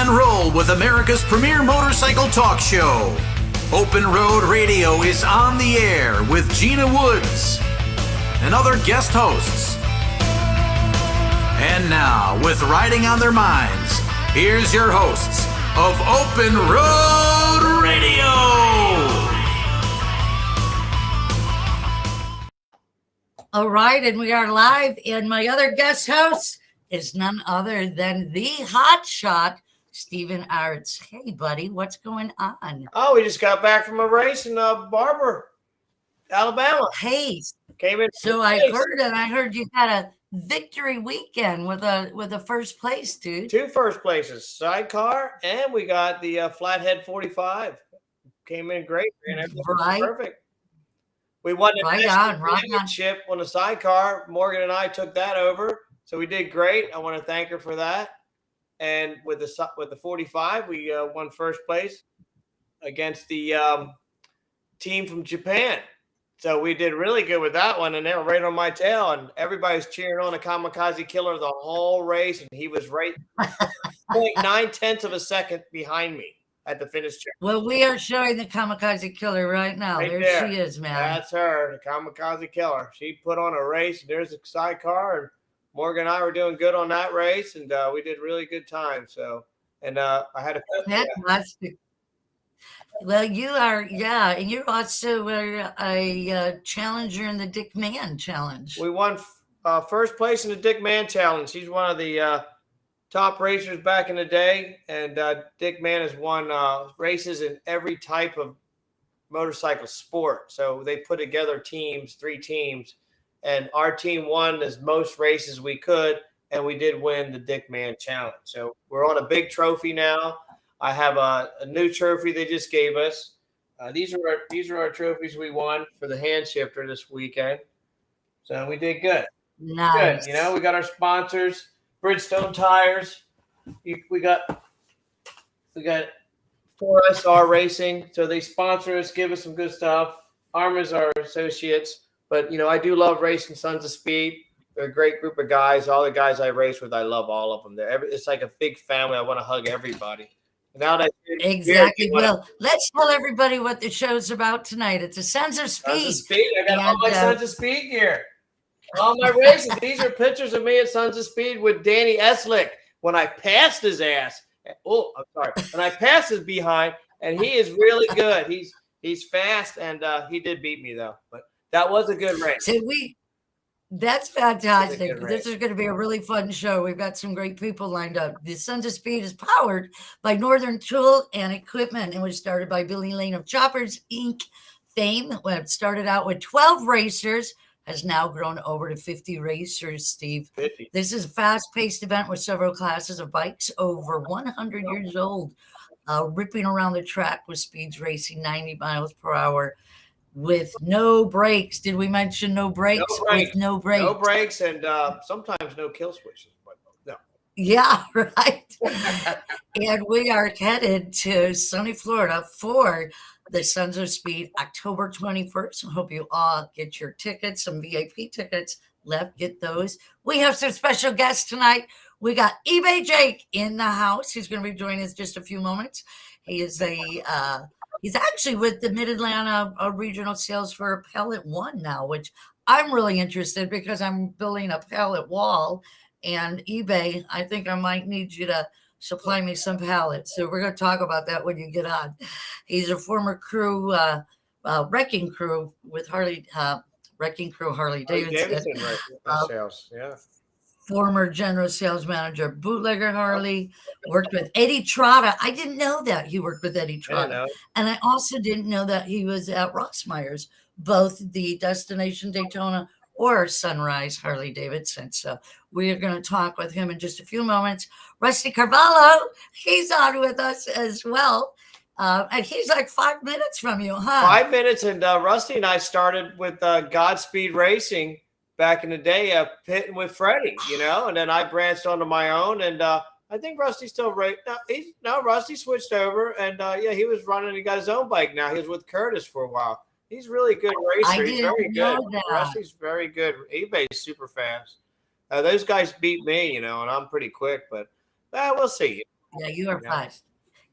and roll with America's premier motorcycle talk show. Open Road Radio is on the air with Gina Woods and other guest hosts. And now, with riding on their minds, here's your hosts of Open Road Radio. All right, and we are live, and my other guest host is none other than the hotshot, Stephen Aretz. Hey, buddy, what's going on? Oh, we just got back from a race in Barber, Alabama. Hey, Came in. so I heard you had a victory weekend with a first place, dude. 2 first places, sidecar, and we got the flathead 45. Came in great, and everything was perfect. We won the championship on the sidecar. Morgan and I took that over, so we did great. I want to thank her for that. And with the 45, we won first place against the team from Japan. So we did really good with that one, and they were right on my tail, and everybody was cheering on the Kamikaze Killer the whole race, and he was right 0.9 of a second behind me at the finish check. Well, we are showing the Kamikaze Killer right now. Right there she is, man. That's her, the Kamikaze Killer. She put on a race. There's a sidecar, and Morgan and I were doing good on that race, and we did really good time. So, and I had a fantastic. Well, you are, and you're also a challenger in the Dick Mann Challenge. We won first place in the Dick Mann Challenge. He's one of the top racers back in the day, and Dick Mann has won races in every type of motorcycle sport. So they put together teams, 3 teams, and our team won as most races we could, and we did win the Dick Mann Challenge. So we're on a big trophy now. I have a new trophy they just gave us. These are our trophies we won for the hand shifter this weekend. So we did good. Nice. Good. You know, we got our sponsors, Bridgestone Tires. We got 4SR Racing. So they sponsor us, give us some good stuff. Arma's our associates. But, you know, I do love racing Sons of Speed. They're a great group of guys. All the guys I race with, I love all of them. It's like a big family. I want to hug everybody. Now that exactly. Well, let's tell everybody what the show's about tonight. It's a Sons of Speed. Sons of Speed. I got all my Sons of Speed gear. All my races. These are pictures of me at Sons of Speed with Danny Eslick when I passed his ass. Oh, I'm sorry. When I passed his behind, and he is really good. He's fast, and he did beat me though. But that was a good race. So that's fantastic. This is going to be a really fun show. We've got some great people lined up. The Sons of Speed is powered by Northern Tool and Equipment, and was started by Billy Lane of Choppers Inc. fame. When it started out with 12 racers, has now grown over to 50 racers, Steve. 50. This is a fast-paced event with several classes of bikes over 100 years old, ripping around the track with speeds racing 90 miles per hour. With no brakes. Did we mention no brakes? With no brakes. No brakes, and sometimes no kill switches. But no. Yeah, right. And we are headed to sunny Florida for the Sons of Speed, October 21st. I hope you all get your tickets, some VIP tickets left. Get those. We have some special guests tonight. We got eBay Jake in the house. He's going to be joining us just a few moments. He is he's actually with the Mid-Atlanta regional sales for Pellet One now, which I'm really interested because I'm building a pellet wall, and eBay, I think I might need you to supply me some pallets. So we're going to talk about that when you get on. He's a former crew, Wrecking Crew with Wrecking Crew Harley-Davidson. Sales, yeah. Former general sales manager, Bootlegger Harley, worked with Eddie Trattas. I didn't know that he worked with Eddie Trattas. And I also didn't know that he was at Rossmeyer's, both the Destination Daytona or Sunrise Harley-Davidson. So we are going to talk with him in just a few moments. Rusty Carvalho, he's on with us as well. And he's like 5 minutes from you, huh? 5 minutes, and Rusty and I started with Godspeed Racing back in the day, pitting with Freddie, you know, and then I branched onto my own, and I think Rusty's still right now. Rusty switched over, and he was running. He got his own bike now. He was with Curtis for a while. He's really good racer. He's very good. Rusty's very good. eBay's super fast. Those guys beat me, you know, and I'm pretty quick, but we'll see. Yeah, you are fast.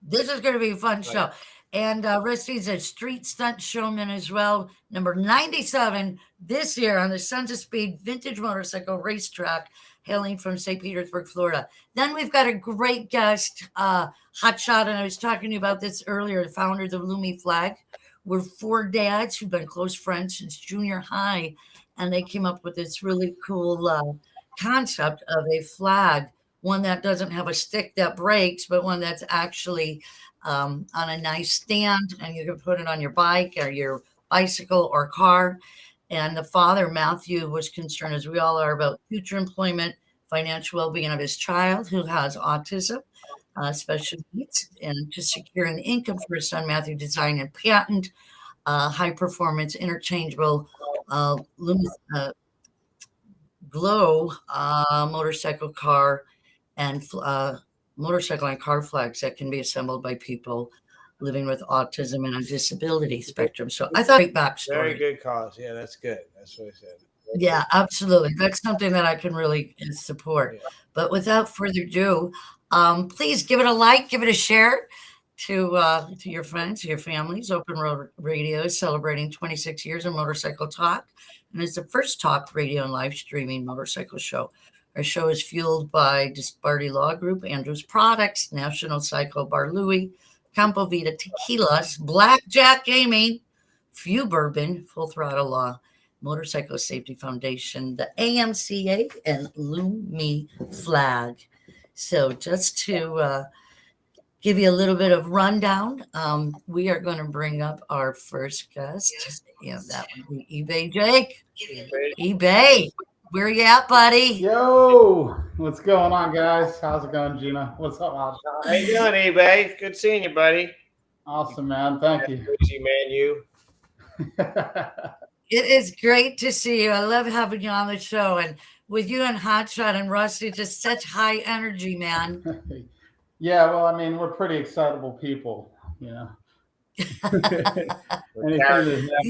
This is going to be a fun show. And Rusty's a street stunt showman as well. Number 97 this year on the Sons of Speed Vintage Motorcycle Racetrack, hailing from St. Petersburg, Florida. Then we've got a great guest, Hotshot, and I was talking to you about this earlier, the founders of Lumiflag. We're 4 dads who've been close friends since junior high, and they came up with this really cool concept of a flag, one that doesn't have a stick that breaks, but one that's actually on a nice stand, and you can put it on your bike or your bicycle or car. And the father, Matthew, was concerned, as we all are, about future employment, financial well-being of his child who has autism, special needs, and to secure an income for his son, Matthew designed and patent high-performance interchangeable glow motorcycle car and motorcycle and car flags that can be assembled by people living with autism and a disability spectrum. So I thought, great backstory. Very good cause. Yeah, that's good. That's what I said. Yeah, absolutely. That's something that I can really support. Yeah. But without further ado, please give it a like, give it a share to your friends, your families. Open Road Radio is celebrating 26 years of motorcycle talk, and it's the first talk radio and live streaming motorcycle show. Our show is fueled by Disparity Law Group, Andrews Products, National Cycle Bar Louie, Campo Vita Tequilas, Blackjack Gaming, Few Bourbon, Full Throttle Law, Motorcycle Safety Foundation, the AMCA, and Lumiflag. So just to give you a little bit of rundown, we are going to bring up our first guest. Yeah, that would be eBay Jake. eBay, where you at, buddy? Yo, what's going on, guys? How's it going, Gina? What's up, Al? How you doing, eBay? Good seeing you, buddy. Awesome, man. Thank you. Crazy man, you. It is great to see you. I love having you on the show, and with you and Hotshot and Rusty, just such high energy, man. Yeah, well, I mean, we're pretty excitable people, you know. Anything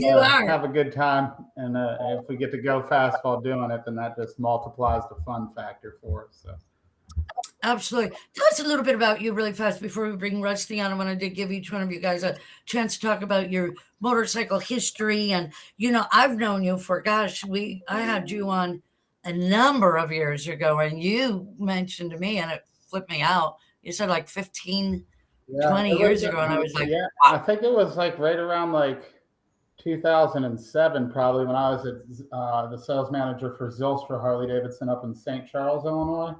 to have a good time, and if we get to go fast while doing it, then that just multiplies the fun factor for us. So. Absolutely. Tell us a little bit about you really fast before we bring Rusty on. I wanted to give each one of you guys a chance to talk about your motorcycle history. And, you know, I've known you for, gosh, I had you on a number of years ago, and you mentioned to me, and it flipped me out. You said like 15, 20 years ago, and I was like, yeah, wow. I think it was like right around like 2007, probably, when I was at the sales manager for Zylstra Harley-Davidson up in St. Charles, Illinois.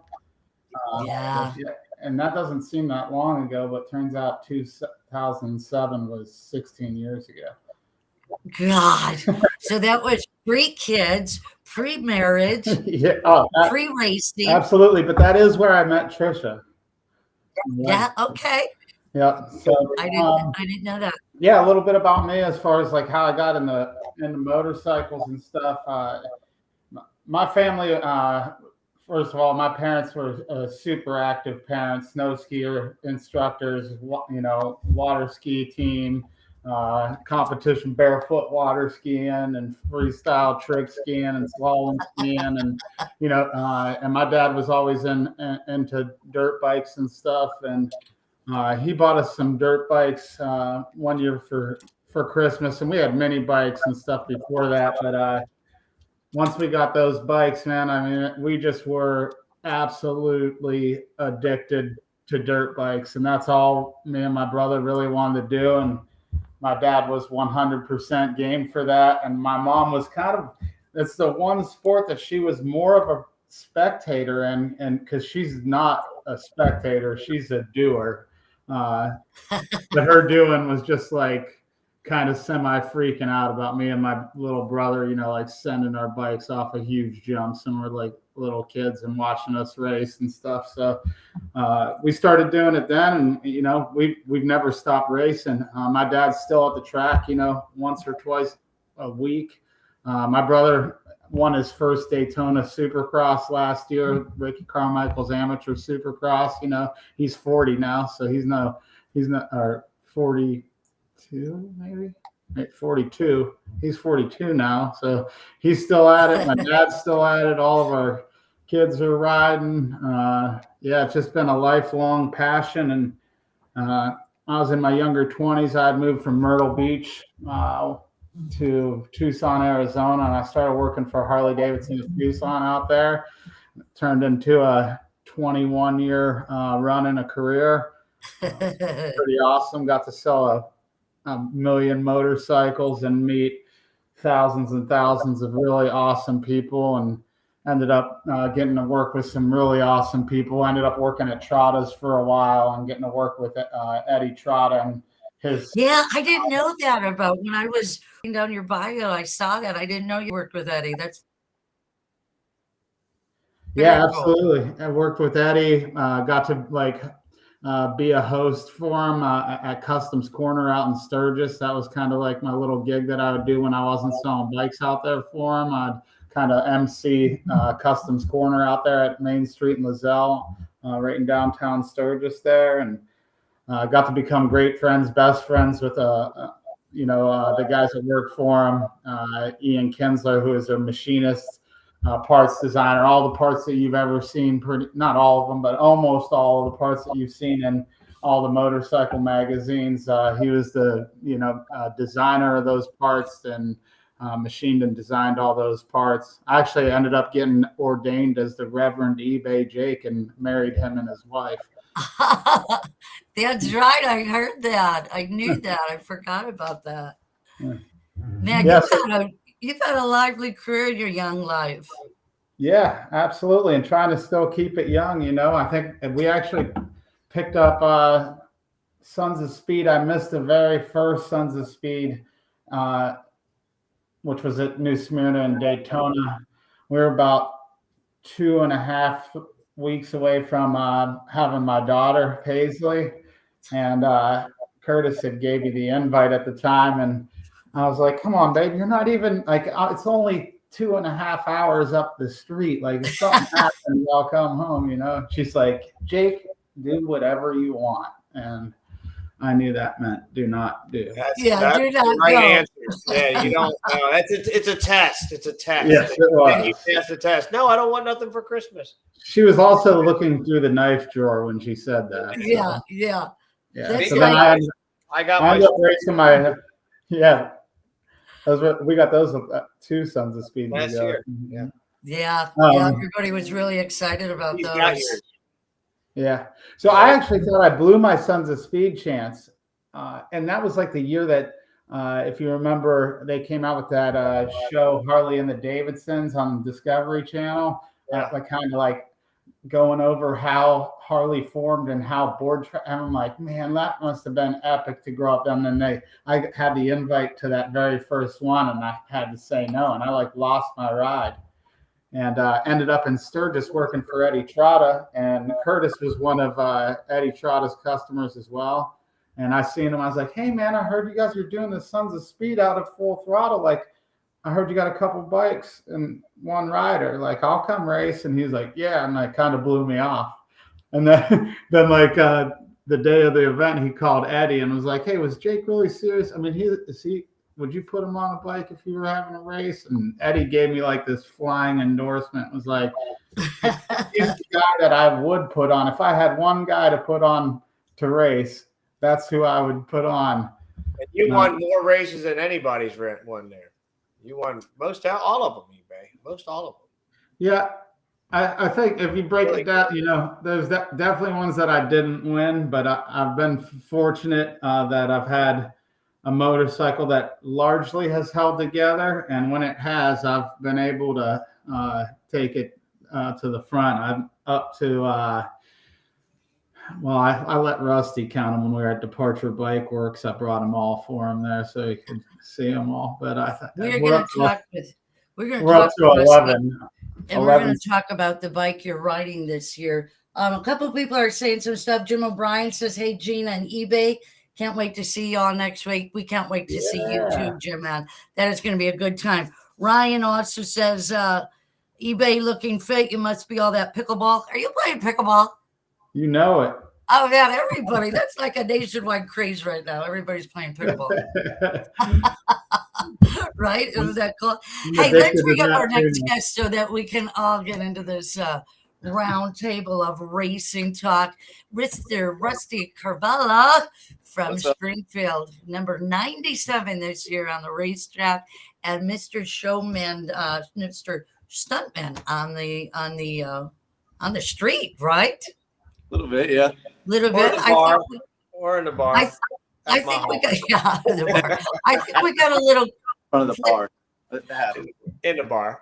Yeah. And that doesn't seem that long ago, but turns out 2007 was 16 years ago. God. So that was pre-kids, pre-marriage, yeah, pre-racing. Absolutely. But that is where I met Trisha. Yeah. Okay. Yeah. So I didn't know that. Yeah, a little bit about me as far as like how I got into motorcycles and stuff. My family, first of all, my parents were super active parents, snow skier instructors, you know, water ski team, competition barefoot water skiing and freestyle trick skiing and slalom skiing, and you know, and my dad was always into dirt bikes and stuff, and he bought us some dirt bikes one year for Christmas, and we had mini bikes and stuff before that, but once we got those bikes, man, I mean, we just were absolutely addicted to dirt bikes, and that's all me and my brother really wanted to do. And my dad was 100% game for that, and my mom was it's the one sport that she was more of a spectator in, and because she's not a spectator, she's a doer. But her doing was just like kind of semi-freaking out about me and my little brother, you know, like sending our bikes off of huge jumps, and we're like little kids and watching us race and stuff. So we started doing it then, and you know, we've never stopped racing. My dad's still at the track, you know, once or twice a week. My brother won his first Daytona Supercross last year, Ricky Carmichael's amateur Supercross. You know, he's 40 now, so he's not or 42 maybe, 42. He's 42 now, so he's still at it. My dad's still at it. All of our kids are riding. Yeah, it's just been a lifelong passion. And I was in my younger 20s. I had moved from Myrtle Beach to Tucson, Arizona, and I started working for Harley-Davidson in Tucson out there. It turned into a 21-year run in a career. Pretty awesome. Got to sell a million motorcycles and meet thousands and thousands of really awesome people, and ended up getting to work with some really awesome people. Ended up working at Trattas for a while and getting to work with Eddie Tratta and his. Yeah, I didn't know that about when I was down your bio. I saw that. I didn't know you worked with Eddie. That's yeah, absolutely. I worked with Eddie. Got to be a host for him at Customs Corner out in Sturgis. That was kind of like my little gig that I would do when I wasn't selling bikes out there for him. I'd kind of MC Customs Corner out there at Main Street in Lozelle, right in downtown Sturgis there, and got to become great friends, best friends with the guys that work for him. Ian Kinsler, who is a machinist, parts designer, all the parts that you've ever seen, not all of them, but almost all of the parts that you've seen in all the motorcycle magazines. He was the designer of those parts and machined and designed all those parts. I actually ended up getting ordained as the Reverend eBay Jake and married him and his wife. That's right. I heard that. I knew that. I forgot about that. Man, yes. You've had a lively career in your young life. Yeah, absolutely. And trying to still keep it young, I think we actually picked up Sons of Speed. I missed the very first Sons of Speed, which was at New Smyrna and Daytona. We were about 2.5 weeks away from having my daughter, Paisley. And Curtis had gave me the invite at the time. And I was like, come on, babe, you're not even it's only 2.5 hours up the street. Like, if something happens, I'll come home, She's like, Jake, do whatever you want. And I knew that meant do not do. That's do not right go. Answer. Yeah, you don't know. It's a test. It's a test. Yes, it was. You pass the test. No, I don't want nothing for Christmas. She was also looking through the knife drawer when she said that. So. Yeah. So then I got I ended up racing my. Yeah. We got those two Sons of Speed last year. Yeah. Everybody was really excited about those. Yeah. So I actually thought I blew my Sons of Speed chance. And that was like the year that, if you remember, they came out with that show, Harley and the Davidsons, on the Discovery Channel. Kind of going over how Harley formed and how and I'm like, man, that must have been epic to grow up. And then I had the invite to that very first one, and I had to say no, and I lost my ride, and ended up in Sturgis working for Eddie Tratta, and Curtis was one of Eddie Tratta's customers as well. And I seen him, I was like, hey man, I heard you guys are doing the Sons of Speed out of Full Throttle. I heard you got a couple bikes and one rider. I'll come race. And he was like, yeah. And that kind of blew me off. And then the day of the event, he called Eddie and was like, hey, was Jake really serious? I mean, would you put him on a bike if you were having a race? And Eddie gave me this flying endorsement. It was like, he's the guy that I would put on. If I had one guy to put on to race, that's who I would put on. And you won more races than anybody's won there. You won all of them, eBay. Most all of them. Yeah. I think if you break it down, there's definitely ones that I didn't win, but I've been fortunate that I've had a motorcycle that largely has held together. And when it has, I've been able to take it to the front. I'm up to, I let Rusty count them when we were at Departure Bike Works. I brought them all for him there so you could see them all. But I thought we're going to talk up to 11. And we're going to talk about the bike you're riding this year. A couple of people are saying some stuff. Jim O'Brien says, hey, Gina and eBay, can't wait to see y'all next week. We can't wait to see you too, Jim, man. That is going to be a good time. Ryan also says, eBay looking fit. You must be all that pickleball. Are you playing pickleball? You know it. Oh, man, everybody. That's like a nationwide craze right now. Everybody's playing pickleball. Right? Isn't that cool? I'm Hey, let's addicted to bring up that our next too. guest so that we can all get into this round table of racing talk. Mr. Rusty Carvalho from Springfield, number 97 this year on the racetrack, and Mr. Showman, Mr. Stuntman on the street, right? A little bit, yeah. Little Or bit. in the bar. Or in the bar. I think we got the bar. I think we got a little Front of the bar. In the bar.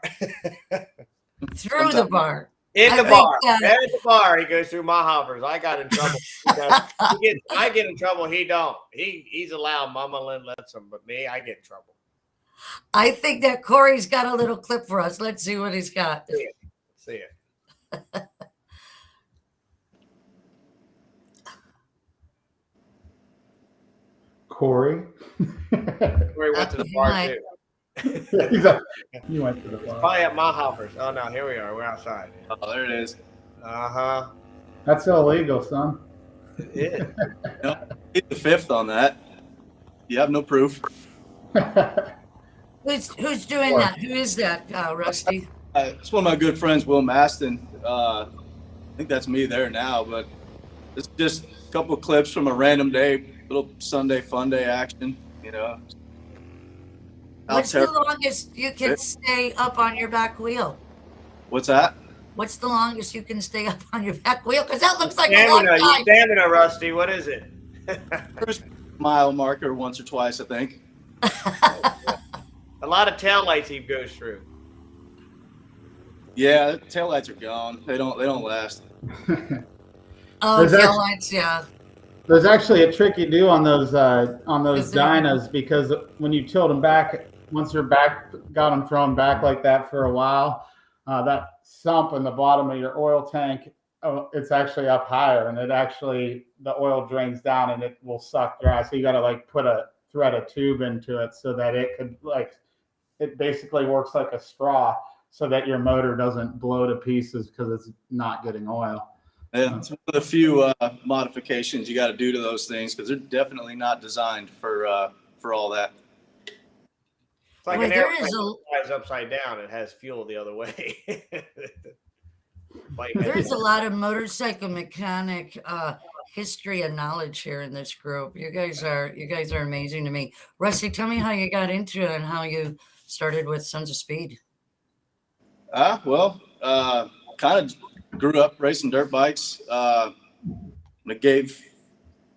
through the bar. In the bar. At the bar, he goes through my hoppers. I got in trouble. I get in trouble. He don't. He's allowed. Mama Lynn lets him, but me, I get in trouble. I think that Corey's got a little clip for us. Let's see what he's got. See it. Corey. Corey went to the bar too. You went to the bar. Probably at my hoppers. Oh no, here we are. We're outside. Oh, there it is. Uh-huh. That's illegal, son. Yeah. Hit the fifth on that. You have no proof. Who's doing that? Who is that, Rusty? It's one of my good friends, Will Maston. I think that's me there now, but it's just a couple of clips from a random day, little Sunday fun day action, you know. What's the longest you can stay up on your back wheel? What's that? What's the longest you can stay up on your back wheel? Because that looks like a long time. Stamina, Rusty. What is it? First mile marker once or twice, I think. A lot of taillights he goes through. Yeah, the taillights are gone. They don't last. Oh, taillights, yeah. There's actually a trick you do on those dynos, because when you tilt them back, once you're back, got them thrown back like that for a while, that sump in the bottom of your oil tank, it's actually up higher, and the oil drains down and it will suck dry. So you got to like thread a tube into it so that it could it basically works like a straw, so that your motor doesn't blow to pieces because it's not getting oil. Yeah, it's one of the few modifications you got to do to those things, because they're definitely not designed for all that. It's like an airplane flies upside down. It has fuel the other way. There's a lot of motorcycle mechanic history and knowledge here in this group. You guys are amazing to me. Rusty, tell me how you got into it and how you started with Sons of Speed. Well, kind of grew up racing dirt bikes. I got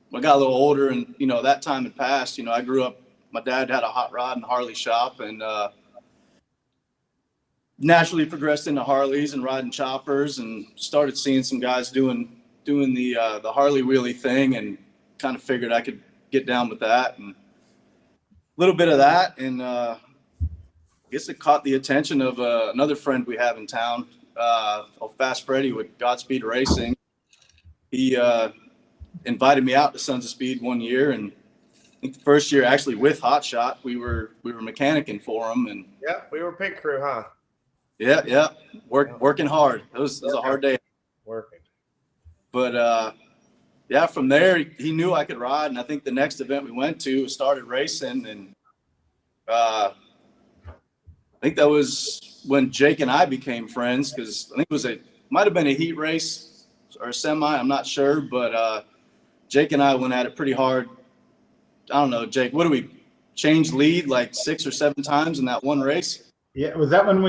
a little older, and that time had passed. I grew up. My dad had a hot rod and Harley shop, and naturally progressed into Harleys and riding choppers, and started seeing some guys doing the Harley wheelie thing, and kind of figured I could get down with that, and a little bit of that, and I guess it caught the attention of another friend we have in town, Fast Freddy with Godspeed Racing. He invited me out to Sons of Speed one year, and I think the first year actually with Hot Shot, we were mechanicking for him, and yeah, we were pit crew, huh? Yeah, working hard. It was a hard day. Working. But yeah, from there he knew I could ride, and I think the next event we went to started racing, and I think that was when Jake and I became friends, because I think it might have been a heat race or a semi, I'm not sure, but Jake and I went at it pretty hard. I don't know, Jake, what do we change lead like 6 or 7 times in that one race? Yeah, was that when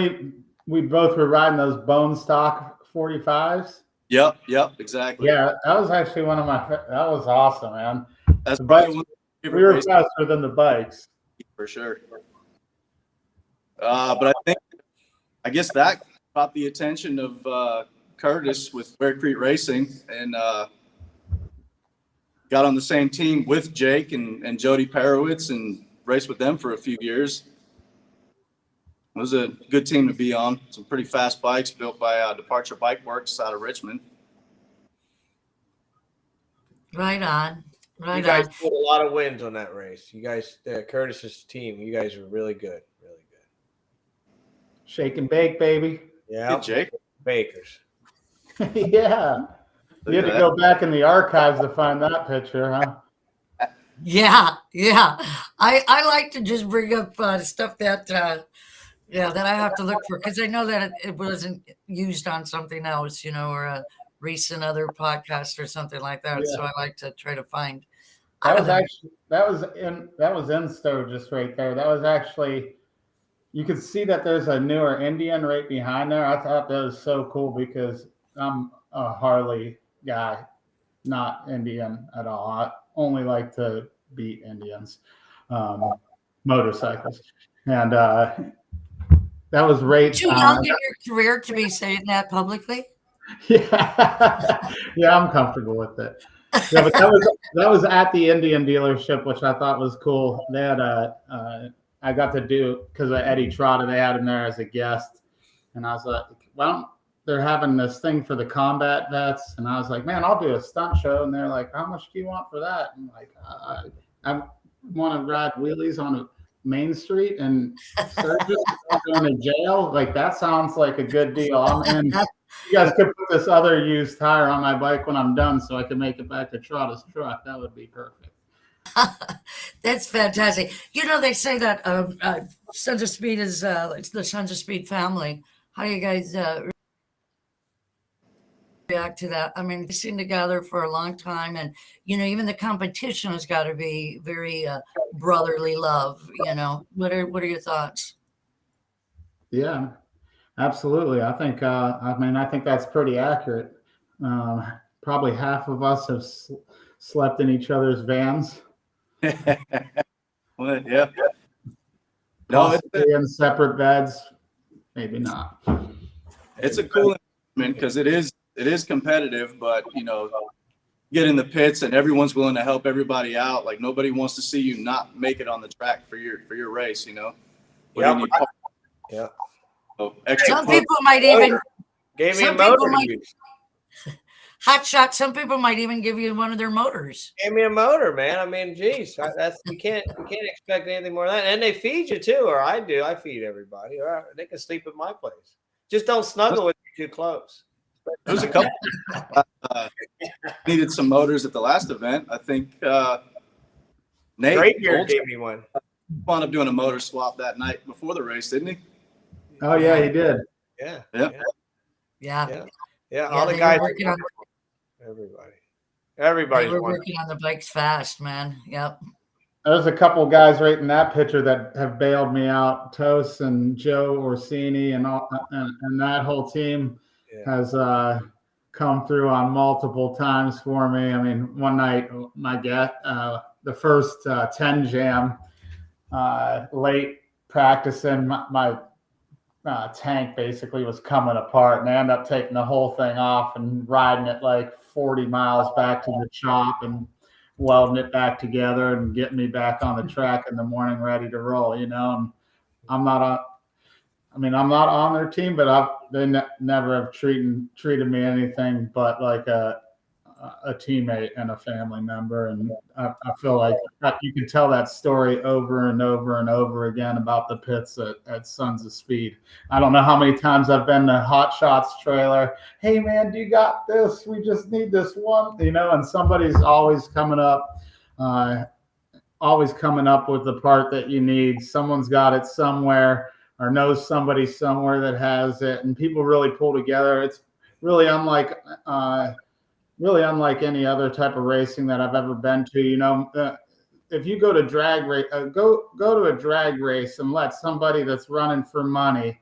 we both were riding those bone stock 45s? Yep, exactly. Yeah, that was actually that was awesome, man. That's the bikes, we were faster than the bikes. For sure. But I guess that caught the attention of Curtis with Bear Creek Racing, and got on the same team with Jake and Jody Perowitz, and raced with them for a few years. It was a good team to be on. Some pretty fast bikes built by Departure Bike Works out of Richmond. Right on. You guys put a lot of wins on that race. You guys, Curtis's team, you guys were really good. Really good. Shake and bake, baby. Yeah. Hey, Jake. Bakers. Yeah. You had to go back in the archives to find that picture, huh? Yeah, yeah. I like to just bring up stuff that that I have to look for because I know that it wasn't used on something else, or a recent other podcast or something like that. Yeah. So I like to try to find. That was actually that was in Sturgis right there. That was actually, you could see that there's a newer Indian right behind there. I thought that was so cool because I'm a Harley guy, not Indian at all. I only like to beat Indians, motorcycles, and that was right. Too young in your career to be saying that publicly. Yeah, yeah, I'm comfortable with it. Yeah, but that was at the Indian dealership, which I thought was cool. They had I got to do because of Eddie Trotta. They had him there as a guest, and I was like, well, they're having this thing for the combat vets, and I was like, man, I'll do a stunt show. And they're like, how much do you want for that? And I'm like, I want to ride wheelies on a Main Street and Sturgis going to jail. Like, that sounds like a good deal. I'm in. You guys could put this other used tire on my bike when I'm done so I can make it back to Trattas' truck. That would be perfect. That's fantastic. They say that Sons of Speed is it's the Sons of Speed family. How do you guys react to that? I mean, they've been together for a long time, and even the competition has got to be very brotherly love. What are your thoughts? Yeah, absolutely. I think I think that's pretty accurate. Probably half of us have slept in each other's vans. Well, yeah. No, in separate beds, maybe not. It's a cool investment because it is competitive, but get in the pits and everyone's willing to help everybody out. Like, nobody wants to see you not make it on the track for your race. Yeah. So some people might even gave me a motor to use. Hot shot. Some people might even give you one of their motors. Gave me a motor, man. I mean, geez, you can't expect anything more than that. And they feed you too, or I do. I feed everybody. Or they can sleep at my place. Just don't snuggle with me too close. There's a couple needed some motors at the last event. I think Nate Greatbeard gave me one. Wound up doing a motor swap that night before the race, didn't he? Oh yeah, he did. Yeah. All the guys. Everybody. They were working on the bikes fast, man. Yep. There's a couple guys right in that picture that have bailed me out. Tos and Joe Orsini and that whole team has come through on multiple times for me. I mean, one night, the first 10 jam, late practicing, my tank basically was coming apart, and I ended up taking the whole thing off and riding it like 40 miles back to the shop and welding it back together and getting me back on the track in the morning ready to roll. And I'm not on their team, but they never have treated me anything but like a teammate and a family member. And I feel like you can tell that story over and over and over again about the pits at Sons of Speed. I don't know how many times I've been to Hot Shots trailer. Hey man, do you got this? We just need this one, and somebody's always coming up with the part that you need. Someone's got it somewhere or knows somebody somewhere that has it, and people really pull together. It's really unlike any other type of racing that I've ever been to. If you go to drag race, go to a drag race and let somebody that's running for money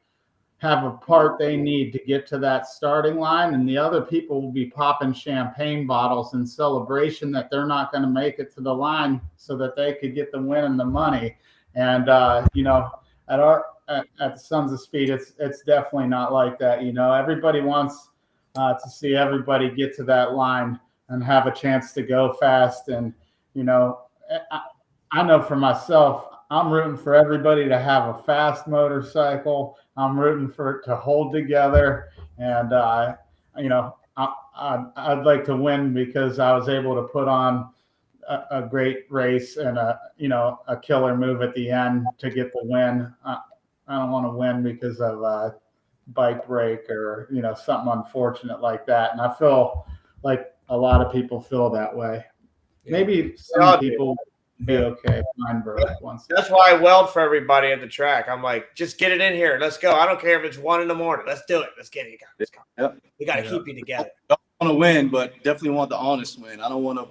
have a part they need to get to that starting line, and the other people will be popping champagne bottles in celebration that they're not going to make it to the line so that they could get the win and the money. And at the Sons of Speed, it's definitely not like that. Everybody wants to see everybody get to that line and have a chance to go fast. And, I know for myself, I'm rooting for everybody to have a fast motorcycle. I'm rooting for it to hold together. And, I'd like to win because I was able to put on a great race and a killer move at the end to get the win. I don't want to win because of bike break or something unfortunate like that. And I feel like a lot of people feel that way. Maybe some people be okay. Mine broke once. That's why I weld for everybody at the track. I'm like, just get it in here. Let's go. I don't care if it's 1 a.m. Let's do it. Let's get it. Let's go. Yep. We got to keep you together. I don't want to win, but definitely want the honest win. I don't want to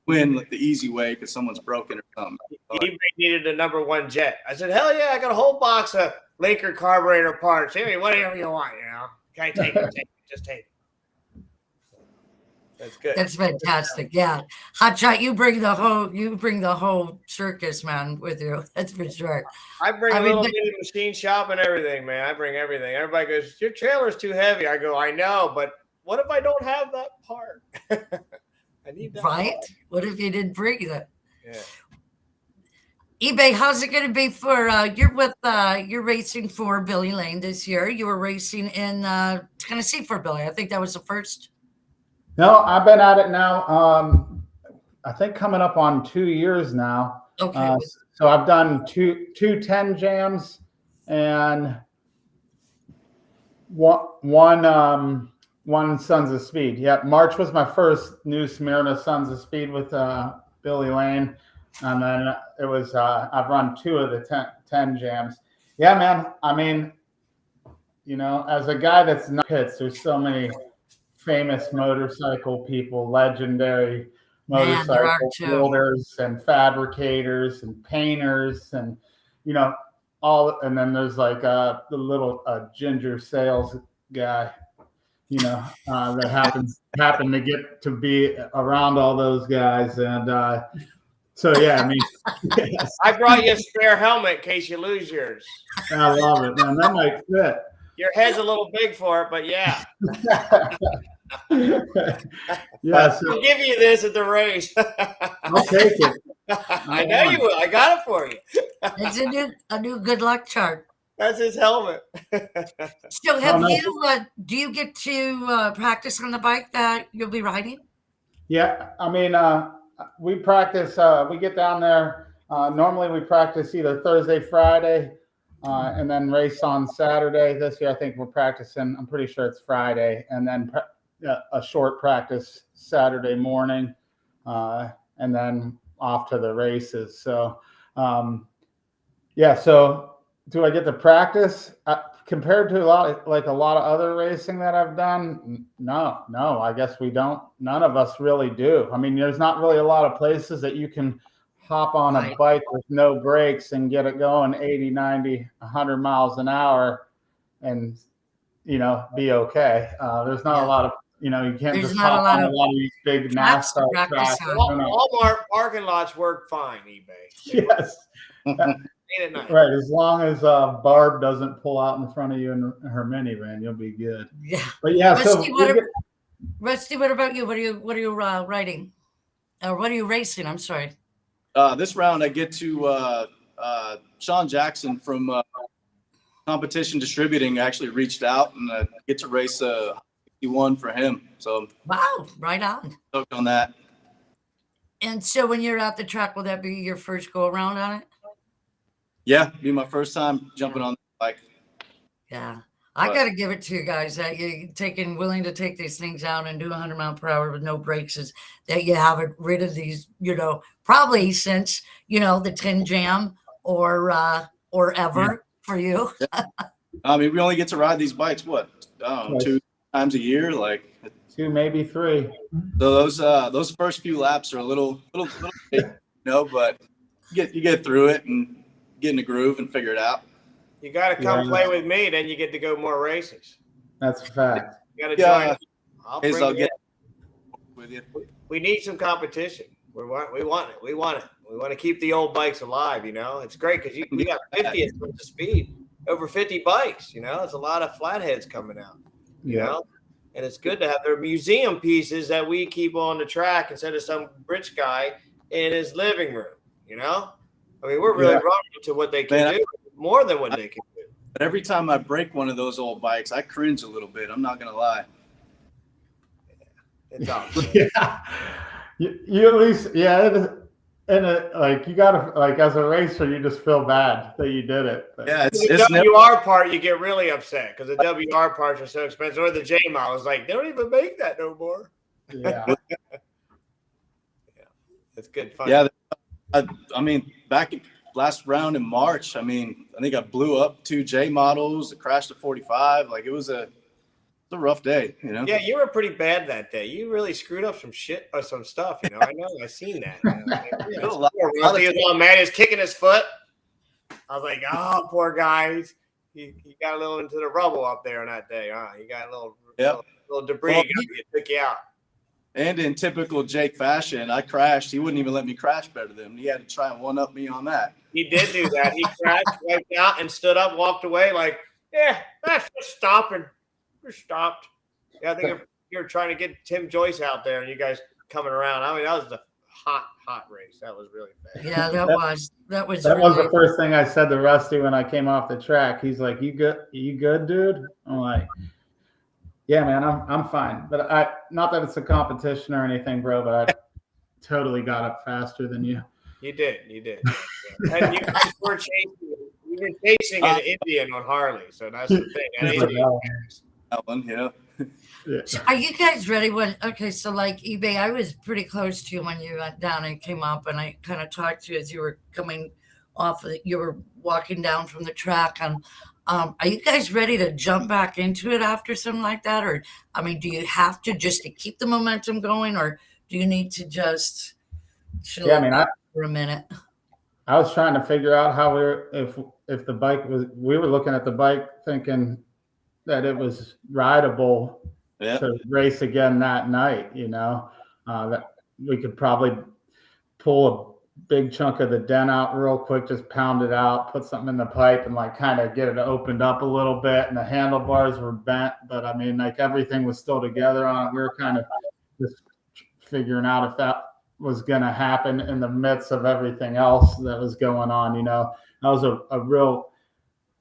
win like the easy way because someone's broken or something. He needed a #1 jet. I said, hell yeah, I got a whole box of Linker carburetor parts. Here, whatever you want, Okay, take it. Just take it. That's good. That's fantastic. Yeah. Hotshot, you bring the whole circus, man, with you. That's for sure. I bring a little mini machine shop and everything, man. I bring everything. Everybody goes, your trailer's too heavy. I go, I know, but what if I don't have that part? I need that. Right? Part. What if you didn't bring that? Yeah. eBay, how's it going to be for you're racing for Billy Lane this year. You were racing in Tennessee for Billy. I think that was the first. No, I've been at it now. I think coming up on 2 years now. Okay. So I've done two 10 jams and one Sons of Speed. Yeah, March was my first New Smyrna Sons of Speed with Billy Lane. And then it was, I've run 2 of the 10 jams. Yeah, man. I mean, as a guy that's not hits, there's so many famous motorcycle people, legendary motorcycle builders and fabricators and painters and, and then there's like the little ginger sales guy, that happened to get to be around all those guys. And, so yeah, I mean, yes. I brought you a spare helmet in case you lose yours. I love it, man. That might fit. Your head's a little big for it, but yeah. Yes. I'll give you this at the race. I'll take it. I know you will. I got it for you. It's a new good luck chart. That's his helmet. So do you get to practice on the bike that you'll be riding? Yeah, I mean, we practice, we get down there. Normally we practice either Thursday, Friday, and then race on Saturday. This year, I think we're practicing, I'm pretty sure it's Friday, and then a short practice Saturday morning, and then off to the races. So, so do I get to practice? Compared to a lot of other racing that I've done, no, I guess we don't. None of us really do. I mean, there's not really a lot of places that you can hop on a bike with no brakes and get it going 80, 90, 100 miles an hour and, be okay. There's not a lot of, you can't just hop on a lot of these big NASCAR tracks. Walmart parking lots work fine, eBay. Yes. Right, as long as Barb doesn't pull out in front of you in her minivan, you'll be good. Yeah, but yeah. Rusty, what about you? What are you riding? Or what are you racing? I'm sorry. This round, I get to Sean Jackson from Competition Distributing. Actually reached out and I get to race 61 for him. So wow, right on. Stoked on that. And so when you're at the track, will that be your first go around on it? Yeah, be my first time jumping on the bike. Yeah. I got to give it to you guys that you're willing to take these things out and do 100 miles per hour with no brakes is that you haven't rid of these, probably since, the 10 jam or ever for you. Yeah. I mean, we only get to ride these bikes, 2 times a year? Like 2, maybe 3. So those first few laps are a little big, but you get through it and get in the groove and figure it out. You got to come play with me, then you get to go more races. That's a fact. You got to join. I'll get with you. We need some competition. We want it. We want to keep the old bikes alive. It's great because we got 50 at the speed, over 50 bikes. It's a lot of flatheads coming out. And it's good to have their museum pieces that we keep on the track instead of some rich guy in his living room. I mean, we're really running to what they can do more than what they can do. But every time I break one of those old bikes, I cringe a little bit. I'm not going to lie. It's awesome. Yeah. You at least, and you got to, as a racer, you just feel bad that you did it. But. Yeah, it's WR part, you get really upset because the WR parts are so expensive. Or the J model is like, they don't even make that no more. Yeah. It's good fun. Yeah. I mean, back last round in March, I mean, I think I blew up 2 J models, crashed a 45. Like it was a rough day, you know? Yeah, you were pretty bad that day. You really screwed up some shit or some stuff, you know. I know, I seen that. He was all mad. He was kicking his foot. I was like, oh, poor guy. He got a little into the rubble up there on that day, huh? He got a little debris. Well, It took you out. And in typical Jake fashion, I crashed. He wouldn't even let me crash better than him. He had to try and one-up me on that. He did do that. He crashed, wiped out, and stood up, walked away like, yeah, that's just stopping. We're stopped. Yeah, I think you're trying to get Tim Joyce out there, and you guys coming around. I mean, that was a hot race. That was really fast. Yeah, that was the first thing I said to Rusty when I came off the track. He's like, "You good, dude?" I'm like, "Yeah, man, I'm fine." But not that it's a competition or anything, bro. But I totally got up faster than you. You did. And you guys were chasing. You were chasing an Indian on Harley, so that's the thing. An Indian. That one, yeah. So are you guys ready? So like eBay, I was pretty close to you when you went down and came up, and I kind of talked to you as you were coming off. You were walking down from the track, and are you guys ready to jump back into it after something like that? Or I mean, do you have to just to keep the momentum going, or do you need to just chill for a minute? I was trying to figure out how if the bike was. We were looking at the bike thinking that it was rideable to race again that night, you know, that we could probably pull a big chunk of the dent out real quick, just pound it out, put something in the pipe and like kind of get it opened up a little bit. And the handlebars were bent, but I mean, like everything was still together on it. We were kind of just figuring out if that was going to happen in the midst of everything else that was going on, you know. That was a real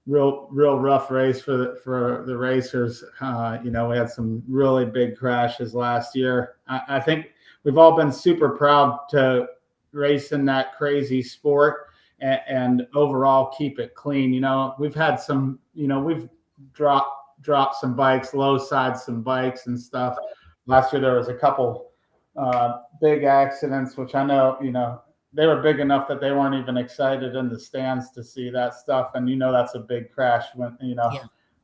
rough race for the racers. You know, we had some really big crashes last year. I think we've all been super proud to race in that crazy sport and overall keep it clean. You know, we've had some, you know, we've dropped some bikes, low side some bikes and stuff. Last year there was a couple big accidents, which I know, you know, they were big enough that they weren't even excited in the stands to see that stuff. And, you know, that's a big crash when, you know,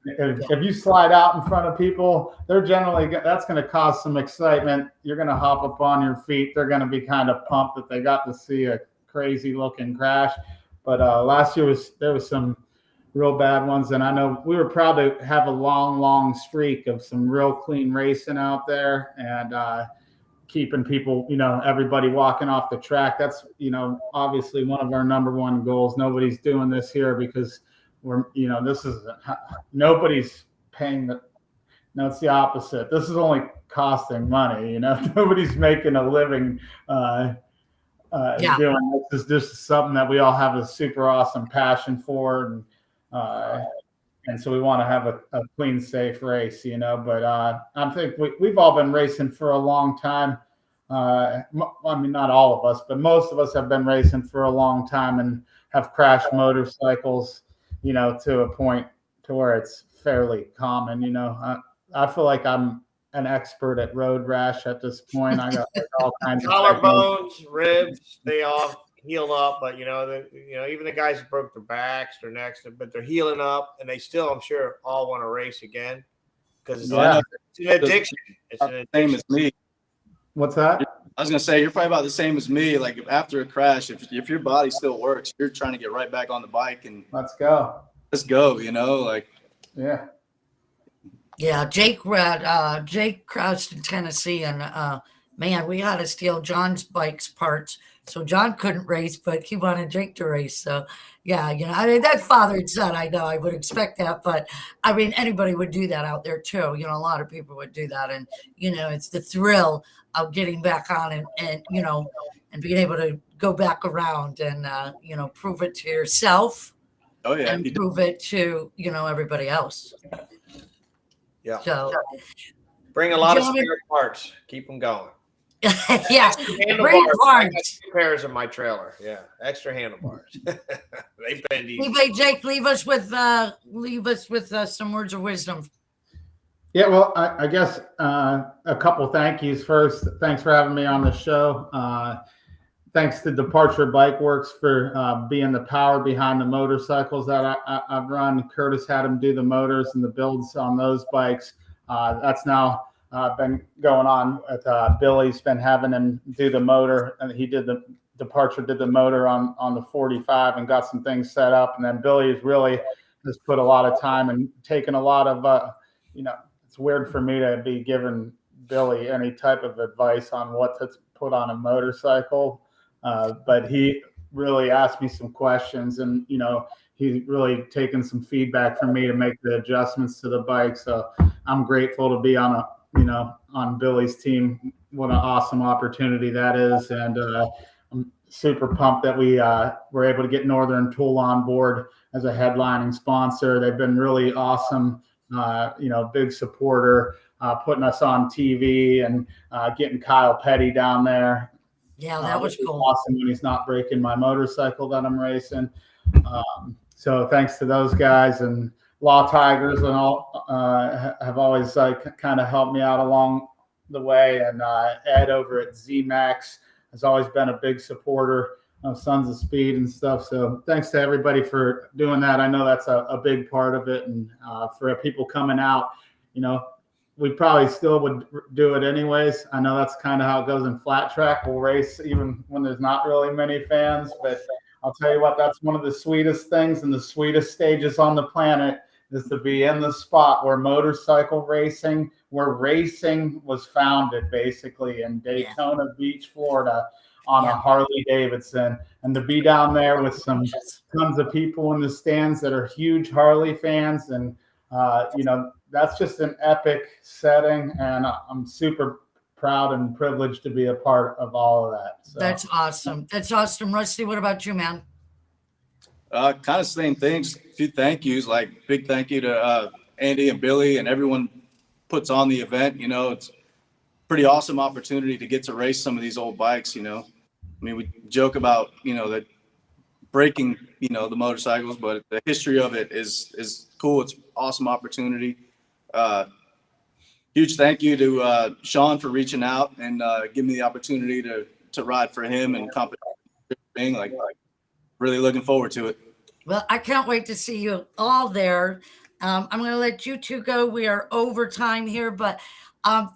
if you slide out in front of people, that's going to cause some excitement. You're going to hop up on your feet. They're going to be kind of pumped that they got to see a crazy looking crash. But last year there was some real bad ones. And I know we were proud to have a long streak of some real clean racing out there. And, keeping people, you know, everybody walking off the track. That's, you know, obviously one of our number one goals. Nobody's doing this here because we're, you know, nobody's paying no, it's the opposite. This is only costing money, you know, nobody's making a living doing this. This is something that we all have a super awesome passion for. And so we want to have a clean, safe race, you know. But I think we've all been racing for a long time. I mean, not all of us, but most of us have been racing for a long time and have crashed motorcycles, you know, to a point to where it's fairly common. You know, I feel like I'm an expert at road rash at this point. I got like all kinds of collarbones, ribs, they all heal up, but you know, even the guys who broke their backs, their necks, but they're healing up, and they still, I'm sure, all want to race again because it's an addiction. It's an addiction. Same as me. What's that? I was gonna say you're probably about the same as me. Like after a crash, if your body still works, you're trying to get right back on the bike and let's go. You know, like Jake crashed in Tennessee, and man, we had to steal John's bike's parts. So John couldn't race, but he wanted Jake to race. So, yeah, you know, I mean, that's father and son. I know I would expect that. But, I mean, anybody would do that out there, too. You know, a lot of people would do that. And, you know, it's the thrill of getting back on and you know, and being able to go back around and, you know, prove it to yourself. Oh, yeah. And prove it to, you know, everybody else. Yeah. So bring a lot of spare parts. Keep them going. Yeah, bring parts. I got 2 pairs in my trailer. Yeah, extra handlebars. They bend easy. Anyway, Jake, leave us with some words of wisdom. Yeah, well, I guess a couple thank yous. First, thanks for having me on the show. thanks to Departure Bike Works for being the power behind the motorcycles that I've run. Curtis had him do the motors and the builds on those bikes. That's now been going on with Billy's been having him do the motor, and he did the Departure did the motor on the 45 and got some things set up. And then Billy has put a lot of time and taken a lot of, it's weird for me to be giving Billy any type of advice on what to put on a motorcycle. But he really asked me some questions, and, he's really taken some feedback from me to make the adjustments to the bike. So I'm grateful to be on on Billy's team. What an awesome opportunity that is. And I'm super pumped that we were able to get Northern Tool on board as a headlining sponsor. They've been really awesome, big supporter, putting us on TV and getting Kyle Petty down there. Yeah, that was cool. Awesome when he's not breaking my motorcycle that I'm racing. So thanks to those guys, and Law Tigers and all have always kind of helped me out along the way. And Ed over at ZMAX has always been a big supporter of Sons of Speed and stuff. So thanks to everybody for doing that. I know that's a big part of it. And for people coming out, we probably still would do it anyways. I know that's kind of how it goes in flat track. We'll race even when there's not really many fans, but I'll tell you what, that's one of the sweetest things and the sweetest stages on the planet is to be in the spot where racing was founded, basically in Daytona Beach, Florida, on a Harley-Davidson, and to be down there with some tons of people in the stands that are huge Harley fans. And, that's just an epic setting, and I'm super proud and privileged to be a part of all of that. So. That's awesome. That's awesome. Rusty, what about you, man? Kind of same things. A few thank yous, like big thank you to Andy and Billy and everyone puts on the event. It's a pretty awesome opportunity to get to race some of these old bikes. We joke about, that breaking, the motorcycles, but the history of it is cool. It's an awesome opportunity. Huge thank you to Sean for reaching out and giving me the opportunity to ride for him and competition. Like really looking forward to it. Well, I can't wait to see you all there. I'm going to let you two go. We are over time here, but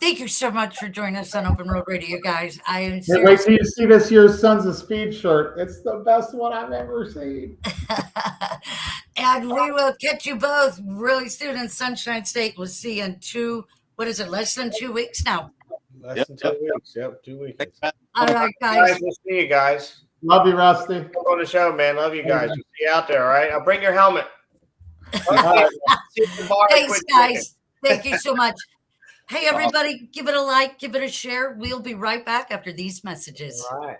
thank you so much for joining us on Open Road Radio, guys. Wait till you see this year's Sons of Speed shirt. It's the best one I've ever seen. And we will catch you both really soon in Sunshine State. We'll see you in less than 2 weeks now. Less than 2 weeks. Yep, 2 weeks. All right, guys. We'll see you guys. Love you, Rusty. Come on the show, man. Love you guys. We'll see you out there, all right? I'll bring your helmet. Thanks, guys. Thank you so much. Hey, everybody, give it a like, give it a share. We'll be right back after these messages. All right.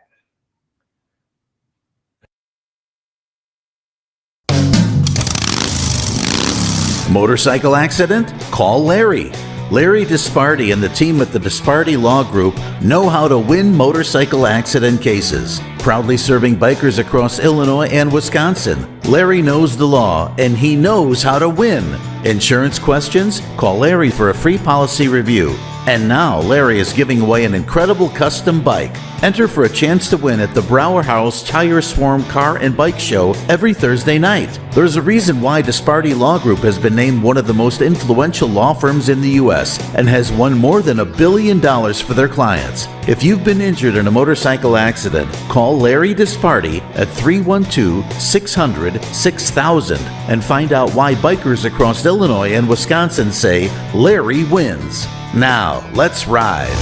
Motorcycle accident? Call Larry. Larry Disparty and the team at the Disparty Law Group know how to win motorcycle accident cases. Proudly serving bikers across Illinois and Wisconsin, Larry knows the law and he knows how to win. Insurance questions? Call Larry for a free policy review. And now Larry is giving away an incredible custom bike. Enter for a chance to win at the Brower House Tire Swarm Car and Bike Show every Thursday night. There's a reason why Disparty Law Group has been named one of the most influential law firms in the U.S. and has won more than $1 billion for their clients. If you've been injured in a motorcycle accident, call Larry Disparty at 312-600-6000 and find out why bikers across Illinois and Wisconsin say Larry wins. Now, let's ride.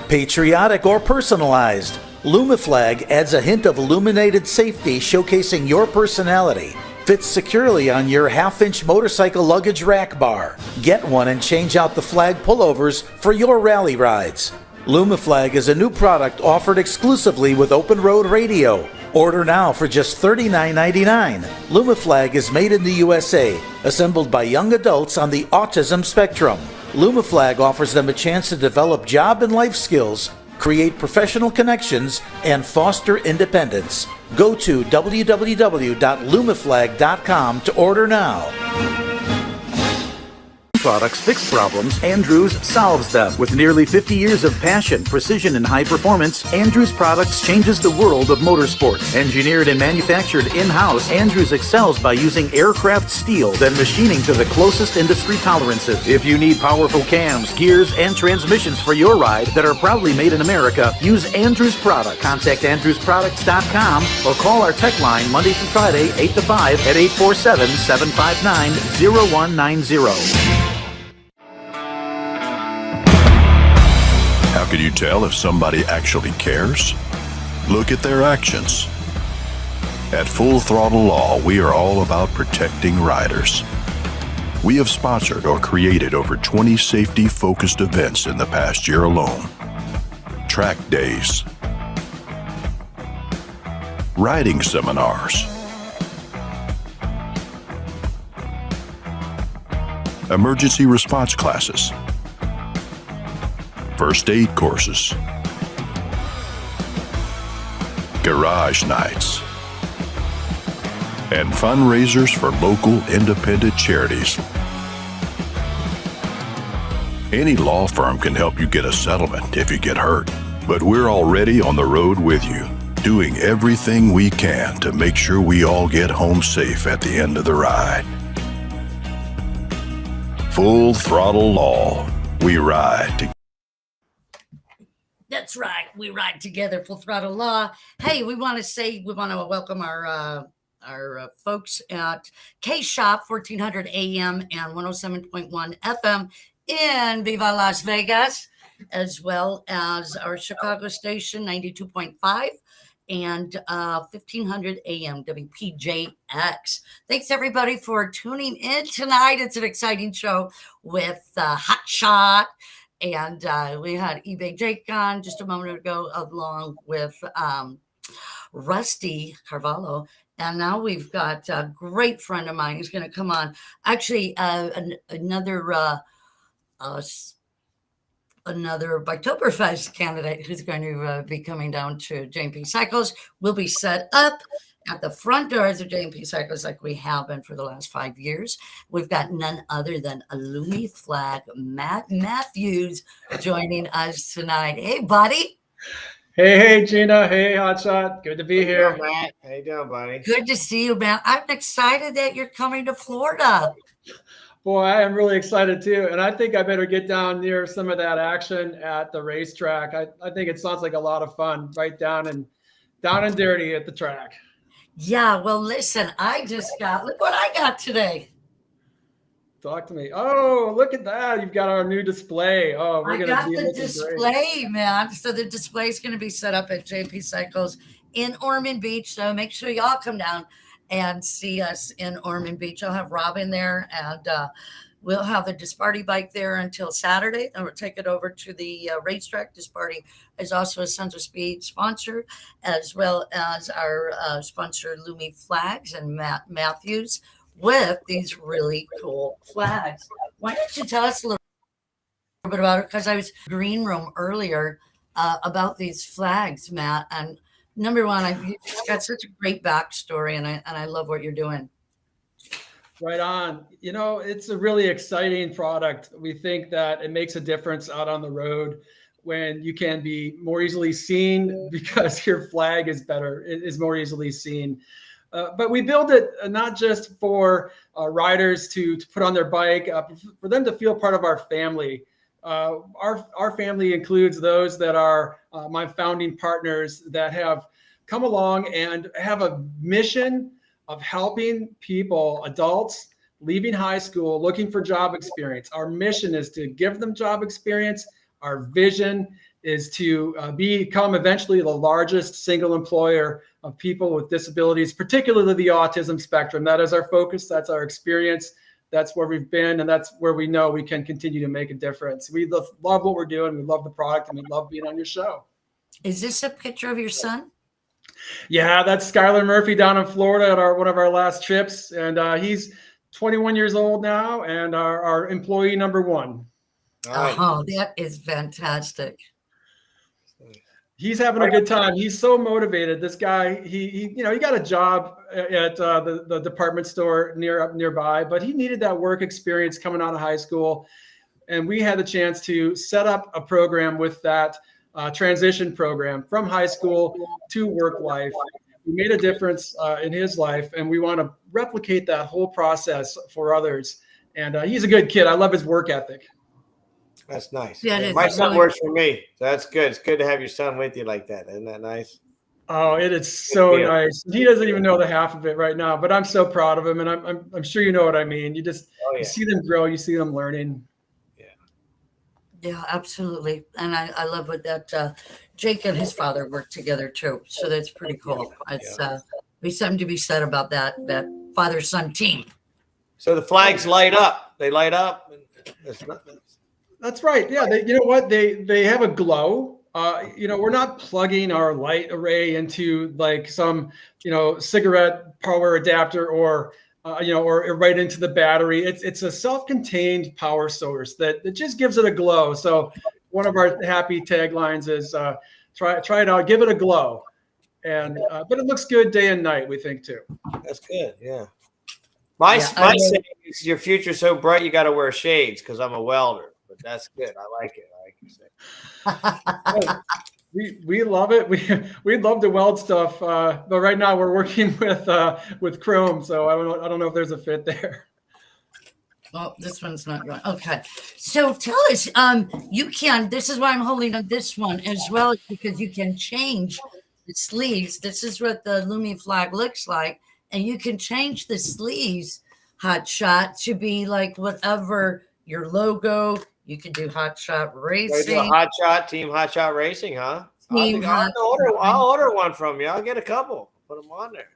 Patriotic or personalized, Lumiflag adds a hint of illuminated safety showcasing your personality. Fits securely on your half-inch motorcycle luggage rack bar. Get one and change out the flag pullovers for your rally rides. Lumiflag is a new product offered exclusively with Open Road Radio. Order now for just $39.99. Lumiflag is made in the USA, assembled by young adults on the autism spectrum. Lumiflag offers them a chance to develop job and life skills, create professional connections, and foster independence. Go to www.lumiflag.com to order now. products fix problems, Andrews solves them. With nearly 50 years of passion, precision, and high performance, Andrews Products changes the world of motorsports. Engineered and manufactured in-house, Andrews excels by using aircraft steel, then machining to the closest industry tolerances. If you need powerful cams, gears, and transmissions for your ride that are proudly made in America, use Andrews Products. Contact AndrewsProducts.com or call our tech line Monday through Friday, 8 to 5 at 847-759-0190. How can you tell if somebody actually cares? Look at their actions. At Full Throttle Law, we are all about protecting riders. We have sponsored or created over 20 safety-focused events in the past year alone. Track days, riding seminars, emergency response classes, first aid courses, garage nights, and fundraisers for local independent charities. Any law firm can help you get a settlement if you get hurt, but we're already on the road with you, doing everything we can to make sure we all get home safe at the end of the ride. Full Throttle Law. We ride together. That's right. We ride together. Full Throttle Law. Hey, we want to welcome our folks at K Shop 1400 AM and 107.1 FM in Viva Las Vegas, as well as our Chicago station 92.5 and 1500 AM WPJX. Thanks everybody for tuning in tonight. It's an exciting show with Hot Shot, and we had eBay Jake on just a moment ago, along with Rusty Carvalho. And now we've got a great friend of mine who's going to come on. Actually, another Biketoberfest candidate who's going to be coming down to J&P Cycles will be set up at the front doors of J&P Cycles like we have been for the last 5 years. We've got none other than a Lumiflag, Matt Matthews, joining us tonight. Hey, buddy. Hey, Gina. Hey, Hotshot. Good to be here. Hey, Matt. How you doing, buddy? Good to see you, man. I'm excited that you're coming to Florida. Boy, I am really excited too. And I think I better get down near some of that action at the racetrack. I think it sounds like a lot of fun, right down and dirty at the track. Yeah, well, listen, look what I got today. Talk to me. Oh, look at that. You've got our new display. Oh, I got the display, man. So the display is going to be set up at JP Cycles in Ormond Beach. So make sure y'all come down and see us in Ormond Beach. I'll have Robin there, and we'll have the Disparty bike there until Saturday. Then we'll take it over to the racetrack. Disparty is also a Sons of Speed sponsor, as well as our sponsor Lumiflags and Matt Matthews, with these really cool flags. Why don't you tell us a little bit about it? Because I was in the green room earlier about these flags, Matt. And number one, you've got such a great backstory, and I love what you're doing. Right on. You know, it's a really exciting product. We think that it makes a difference out on the road when you can be more easily seen because your flag is more easily seen. But we build it not just for riders to put on their bike, for them to feel part of our family. Our family includes those that are my founding partners that have come along and have a mission of helping people, adults leaving high school, looking for job experience. Our mission is to give them job experience. Our vision is to become eventually the largest single employer of people with disabilities, particularly the autism spectrum. That is our focus. That's our experience. That's where we've been, and that's where we know we can continue to make a difference. We love what we're doing. We love the product, and we love being on your show. Is this a picture of your son? Yeah, that's Skylar Murphy down in Florida at one of our last trips, and he's 21 years old now, and our employee number one. Oh, that is fantastic. He's having a good time. He's so motivated. This guy, he got a job at the department store nearby, but he needed that work experience coming out of high school. And we had the chance to set up a program with that transition program from high school to work life. We made a difference in his life, and we want to replicate that whole process for others. And he's a good kid. I love his work ethic. That's nice. Yeah, my son works for me. So that's good. It's good to have your son with you like that. Isn't that nice? Oh, it is so nice. He doesn't even know the half of it right now, but I'm so proud of him. And I'm sure you know what I mean. You just you see them grow, you see them learning. Yeah, absolutely. And I love what that Jake and his father work together too. So that's pretty cool. It's there's something to be said about that father-son team. So the flags light up. They light up. That's right. Yeah. You know what? They have a glow. We're not plugging our light array into like some, cigarette power adapter or right into the battery. It's a self-contained power source that just gives it a glow. So one of our happy taglines is try it out, give it a glow. And but it looks good day and night, we think too. That's good. Yeah. My saying is your future's so bright you got to wear shades because I'm a welder. But that's good. I like it. I like it. We love it. We'd love to weld stuff, but right now we're working with chrome, so I don't know if there's a fit there. Oh, this one's not going. Okay, so tell us, you can. This is why I'm holding on this one as well, because you can change the sleeves. This is what the Lumiflag looks like, and you can change the sleeves, Hot Shot, to be like whatever your logo. You can do Hot Shot Racing. Team Hot Shot Racing, huh? I'll order one from you. I'll get a couple. Put them on there.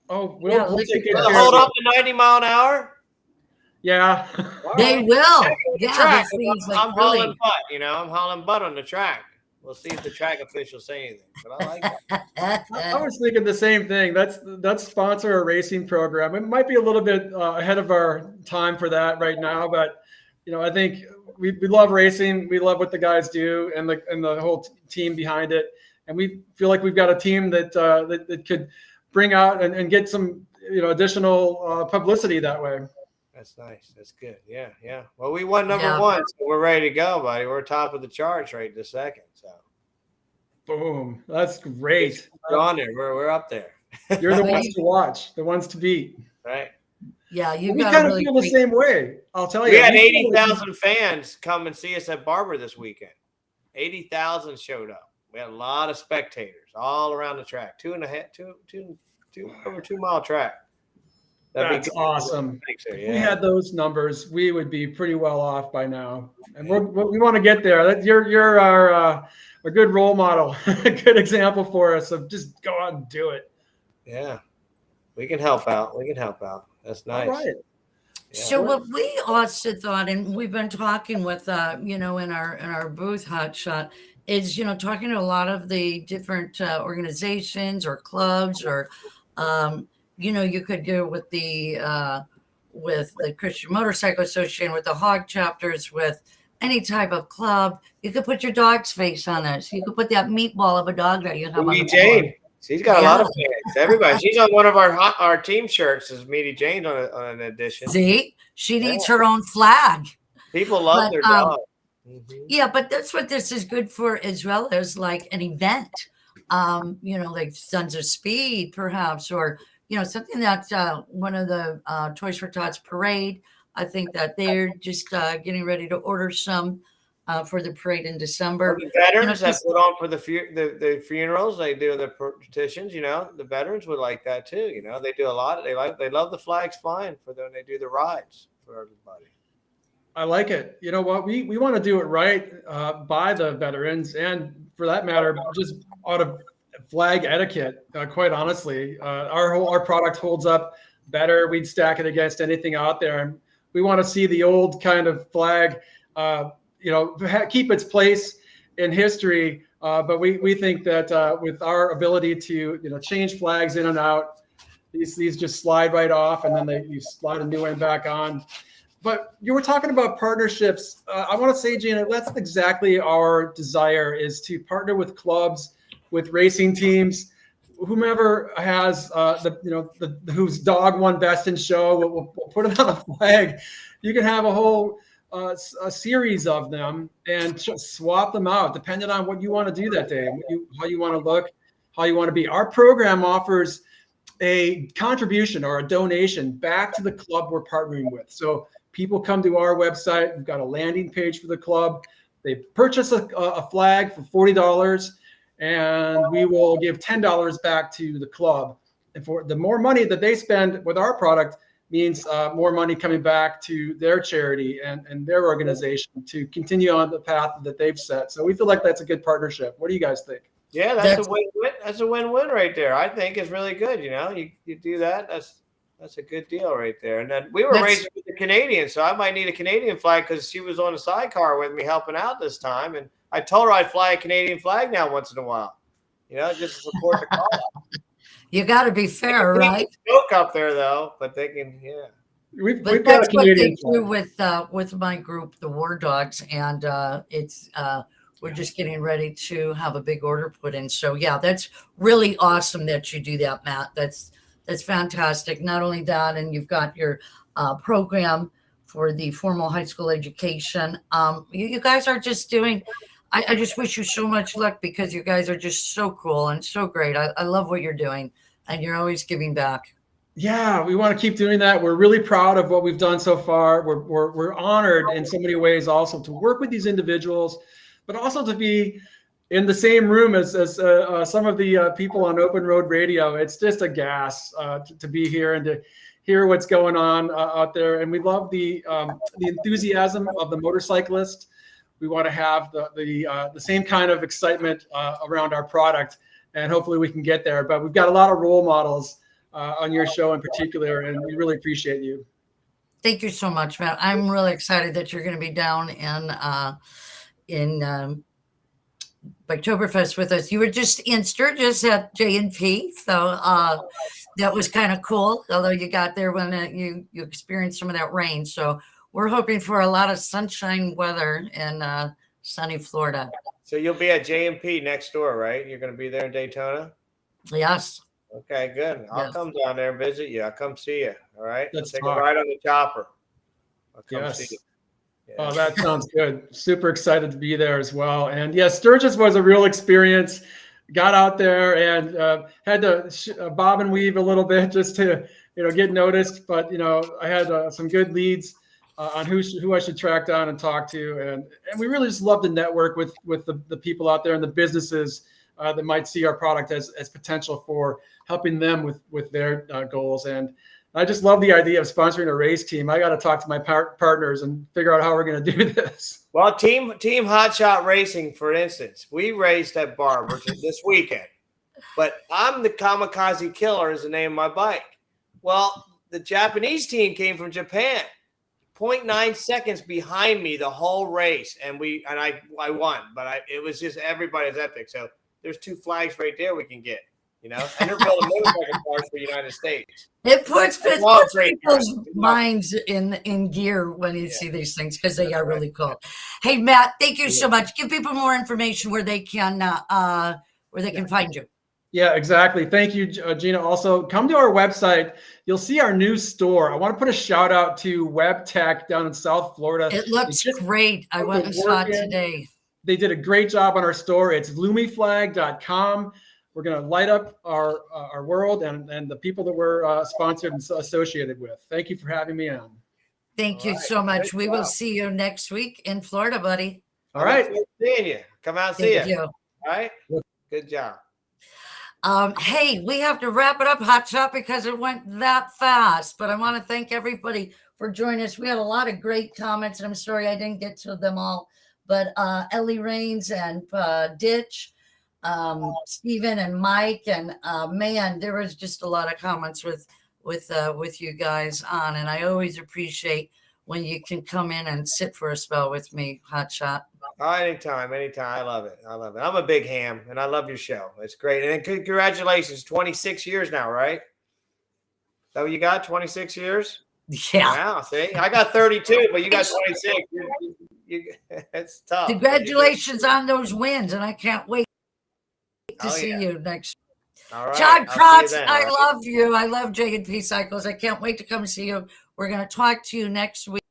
Oh, we'll take it. Hold up to 90 mile an hour? Yeah. They will. Yeah, I'm hauling butt, I'm hauling butt on the track. We'll see if the track officials say anything. But I like that. I was thinking the same thing. That's sponsor a racing program. It might be a little bit ahead of our time for that right now, but I think we love racing. We love what the guys do and the whole team behind it. And we feel like we've got a team that could bring out and get some additional publicity that way. That's nice. That's good. Yeah, yeah. Well, we won number one, so we're ready to go, buddy. We're top of the charts right this second. So, boom. That's great. We're on there. We're up there. You're the ones to watch, the ones to beat. Right. Yeah, we kind of feel the same way. I'll tell you. We had 80,000 fans come and see us at Barber this weekend. 80,000 showed up. We had a lot of spectators all around the track. Over 2 mile track. That's awesome. Yeah. If we had those numbers, we would be pretty well off by now. And we want to get there. You're our a good role model, a good example for us of just go out and do it. Yeah, we can help out. That's nice. All right. Yeah. So what we also thought, and we've been talking with, in our booth, Hot Shot, is talking to a lot of the different organizations or clubs or. You could go with the Christian Motorcycle Association, with the hog chapters, with any type of club. You could put your dog's face on this. You could put that meatball of a dog that you have on the Jane. She's got a lot of fans. Everybody. She's on one of our team shirts. Is Meaty Jane on an edition? See, she needs her own flag. People love their dog. Mm-hmm. Yeah, but that's what this is good for, as well as like an event. Like Sons of Speed, perhaps, or something that one of the Toys for Tots parade. I think that they're just getting ready to order some for the parade in December. The veterans that put on for the funerals, they do the petitions. The veterans would like that too. They do a lot. They love the flags flying for them. They do the rides for everybody. I like it. You know what? We want to do it right by the veterans, and for that matter, just out of flag etiquette. Quite honestly, our product holds up better. We'd stack it against anything out there, and we want to see the old kind of flag, keep its place in history. But we think that with our ability to change flags in and out, these just slide right off, and then you slide a new one back on. But you were talking about partnerships. I want to say, Gina, that's exactly our desire, is to partner with clubs, with racing teams, whomever has whose dog won best in show. We'll put it on the flag. You can have a whole a series of them and swap them out depending on what you want to do that day, how you want to look, how you want to be. Our program offers a contribution or a donation back to the club we're partnering with. So people come to our website. We've got a landing page for the club. They purchase a flag for $40, and we will give $10 back to the club. And for the more money that they spend with our product means more money coming back to their charity and their organization to continue on the path that they've set. So we feel like that's a good partnership. What do you guys think? Yeah, that's a win-win. That's a win-win right there. I think it's really good. You know, you do that. That's a good deal right there. And then we were racing with the Canadian, so I might need a Canadian flag because she was on a sidecar with me helping out this time. And I told her I'd fly a Canadian flag now once in a while. You know, just to support the cause. You got to be fair, right? Joke up there though, but they can, yeah. We've But got a that's what they Canadian do flag. with my group, the War Dogs, and it's we're just getting ready to have a big order put in. So yeah, that's really awesome that you do that, Matt. That's fantastic. Not only that, and you've got your program for the formal high school education. You guys are just doing. I just wish you so much luck because you guys are just so cool and so great. I love what you're doing, and you're always giving back. Yeah, we want to keep doing that. We're really proud of what we've done so far. We're honored in so many ways also to work with these individuals, but also to be in the same room as some of the people on Open Road Radio. It's just a gas to be here and to hear what's going on out there. And we love the enthusiasm of the motorcyclist. We want to have the same kind of excitement around our product, and hopefully we can get there. But we've got a lot of role models on your show in particular, and we really appreciate you. Thank you so much, Matt. I'm really excited that you're going to be down in Oktoberfest with us. You were just in Sturgis at J&P, so that was kind of cool, although you got there when you experienced some of that rain. So we're hoping for a lot of sunshine weather in sunny Florida. So you'll be at J&P next door, right? You're going to be there in Daytona? Yes. Okay, good. I'll come down there and visit you. I'll come see you. All right. Let's take talk. a ride on the chopper. I'll come see you. Yeah. Oh, that sounds good. Super excited to be there as well. And yes, Sturgis was a real experience. Got out there and had to bob and weave a little bit just to get noticed. But I had some good leads on who I should track down and talk to, and we really just love to network with the people out there and the businesses that might see our product as potential for helping them with their goals. And I just love the idea of sponsoring a race team. I got to talk to my partners and figure out how we're going to do this. Well, Team Hotshot Racing, for instance, we raced at Barber this weekend, but I'm the Kamikaze Killer is the name of my bike. Well, the Japanese team came from Japan, 0.9 seconds behind me the whole race, and I won. But it was just everybody's epic. So there's 2 flags right there we can get. And they're building motorcycle cars for the United States. It puts people's minds in gear when you see these things because they are really cool. Hey, Matt, thank you so much. Give people more information where they can find you. Yeah, exactly. Thank you, Gina. Also, come to our website. You'll see our new store. I want to put a shout out to Web Tech down in South Florida. It looks great. I went and saw it today. They did a great job on our store. It's lumiflag.com. We're going to light up our world and the people that we're sponsored and associated with. Thank you for having me on. Thank you so much. We will see you next week in Florida, buddy. All right. Seeing you. Come out and see you. All right. Good job. Hey, we have to wrap it up, Hot Shot, because it went that fast. But I want to thank everybody for joining us. We had a lot of great comments, and I'm sorry I didn't get to them all. But Ellie Rains and Ditch, Stephen and Mike, and man, there was just a lot of comments with you guys on, and I always appreciate when you can come in and sit for a spell with me, Hot Shot. Anytime. I love it. I'm a big ham, and I love your show. It's great. And congratulations, 26 years now, right? Is that what you got, 26 years? Yeah. Wow, see, I got 32, but you got 26. It's tough. Congratulations on those wins, and I can't wait to see you next. All right. John Kratz, I right? love you. I love J&P Cycles. I can't wait to come see you. We're going to talk to you next week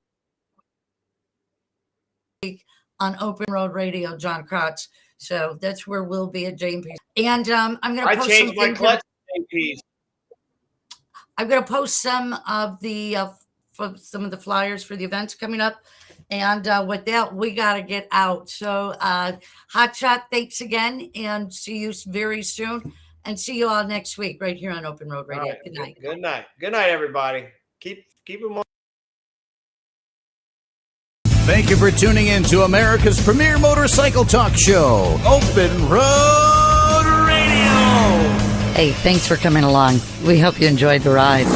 on Open Road Radio, John Kratz. So that's where we'll be at J&P. And I'm going to post changed my clutch J&Ps. I'm going to post some of the flyers for the events coming up. And with that, we got to get out. So Hot Shot, thanks again, and see you very soon. And see you all next week right here on Open Road Radio. Right. Good night. Good night. Good night, everybody. Keep them on. Thank you for tuning in to America's premier motorcycle talk show, Open Road Radio. Hey, thanks for coming along. We hope you enjoyed the ride.